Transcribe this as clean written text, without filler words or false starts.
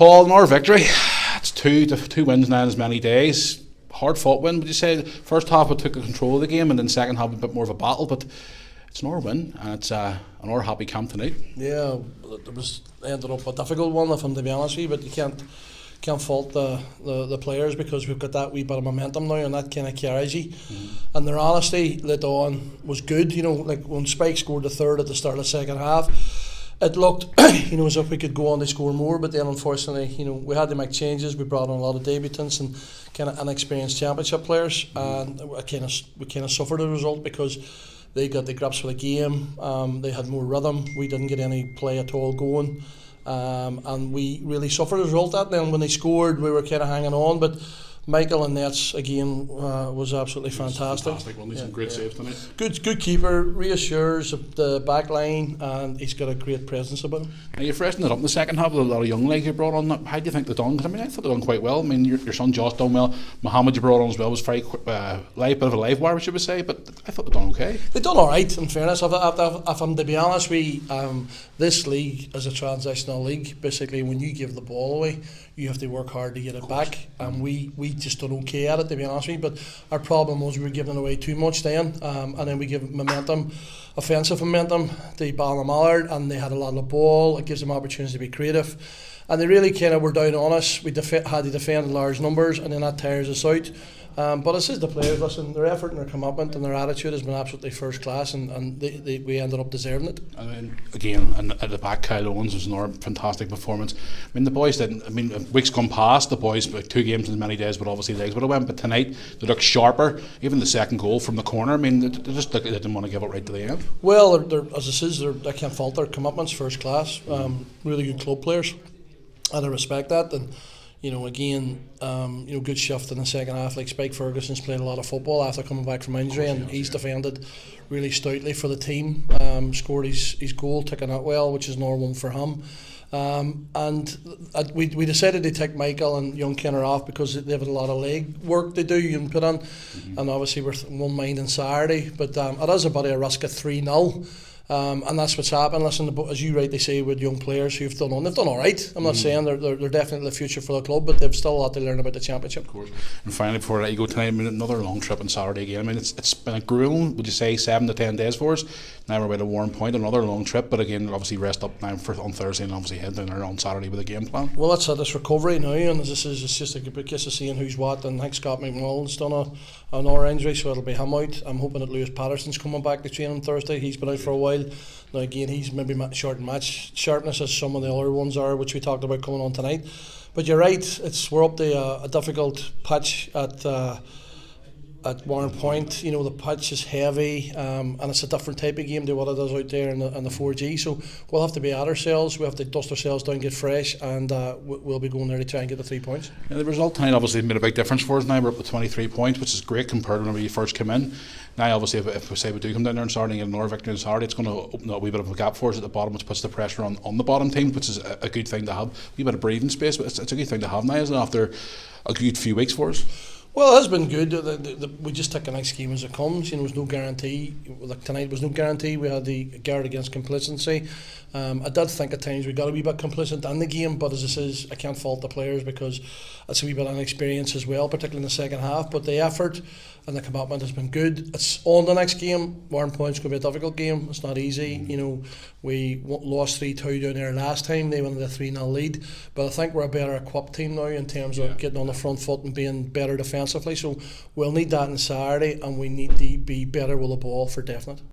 Paul, another victory. It's two wins now in as many days. Hard fought win, would you say? First half we took control of the game, and then second half a bit more of a battle, but it's another win, and it's another happy camp tonight. Yeah, it was ended up a difficult one, if I'm to be honest with you, but you can't fault the players, because we've got that wee bit of momentum now, and that kind of carries you. And their honesty lit on was good. You know, like when Spike scored the third at the start of the second half, it looked as if we could go on to score more, but then unfortunately, we had to make changes. We brought on a lot of debutants and kind of inexperienced championship players, and we kind of suffered the result because they got the grips for the game. They had more rhythm. We didn't get any play at all going. And we really suffered as a result of that. Then when they scored, we were kind of hanging on, but Michael and nets again was absolutely fantastic. Some great saves tonight. Good keeper, reassures the back line, and he's got a great presence about him. Now you freshened it up in the second half with a lot of young legs you brought on. How do you think they've done? Because I thought they've done quite well. I mean, your son Josh done well. Mohammed you brought on as well was very bit of a live wire, should we say? But I thought they've done okay. They've done all right. In fairness, if I'm to be honest, this league is a transitional league. Basically, when you give the ball away, you have to work hard to get it back, and we just done okay at it, to be honest with you. But our problem was we were giving away too much then, and then we give offensive momentum to Ballamallard, and they had a lot of the ball. It gives them opportunities to be creative, and they really kind of were down on us. We had to defend large numbers, and then that tires us out. But it says the players, listen, their effort and their commitment and their attitude has been absolutely first class, and we ended up deserving it. And then again, and at the back, Kyle Owens was another fantastic performance. I mean, the boys didn't. I mean, weeks gone past, the boys like 2 games in as many days, but obviously legs would have went. But tonight they looked sharper. Even the second goal from the corner. I mean, they just they didn't want to give it right to the end. Well, as I says, I can't fault their commitments, first class. Really good club players, and I respect that. And good shift in the second half. Like Spike Ferguson's played a lot of football after coming back from injury, and he's defended really stoutly for the team. Scored his goal, taking that well, which is normal for him. And we decided to take Michael and young Kenner off because they have a lot of leg work to do and put on. And obviously we're one mind on Saturday, but it is about a risk of 3-0. And that's what's happened. Listen, as you rightly say, with young players who've done all right. I'm not saying they're definitely the future for the club, but they've still a lot to learn about the championship. Of course. And finally, before I let you go tonight, I mean, another long trip on Saturday again. I mean, it's been a grueling, would you say, 7 to 10 days for us. Now we're about a warm point, another long trip, but again, obviously rest up now on Thursday and obviously head down there on Saturday with a game plan. Well, that's this recovery now, and it's just a good case of seeing who's what. And I think Scott McMullen's done another injury, so it'll be him out. I'm hoping that Lewis Patterson's coming back to train on Thursday. He's been out for a while. Now again, he's maybe short in match sharpness as some of the other ones are, which we talked about coming on tonight. But you're right, we're up to a difficult pitch at Warren Point. The pitch is heavy, and it's a different type of game to what it is out there in the 4G. So we'll have to be at ourselves. We have to dust ourselves down, get fresh, and we'll be going there to try and get the 3 points. Yeah, the result tonight obviously made a big difference for us. Now we're up to 23 points, which is great compared to whenever you first came in. Now obviously if we say we do come down there and start and get another victory on Saturday, it's going to open up a wee bit of a gap for us at the bottom, which puts the pressure on the bottom team, which is a good thing to have. A wee bit of breathing space, but it's a good thing to have now, isn't it, after a good few weeks for us? Well, it has been good. We just take the next game as it comes. There's no guarantee. Like tonight was no guarantee. We had the guard against complacency. I did think at times we got a wee bit complacent in the game, but as I says, I can't fault the players because it's a wee bit of inexperience as well, particularly in the second half. But the effort and the commitment has been good. It's on the next game. Warren Point's going to be a difficult game. It's not easy. We lost 3-2 down there last time. They went with a 3-0 lead. But I think we're a better equipped team now in terms of getting on the front foot and being better defensively. So we'll need that on Saturday, and we need to be better with the ball for definite.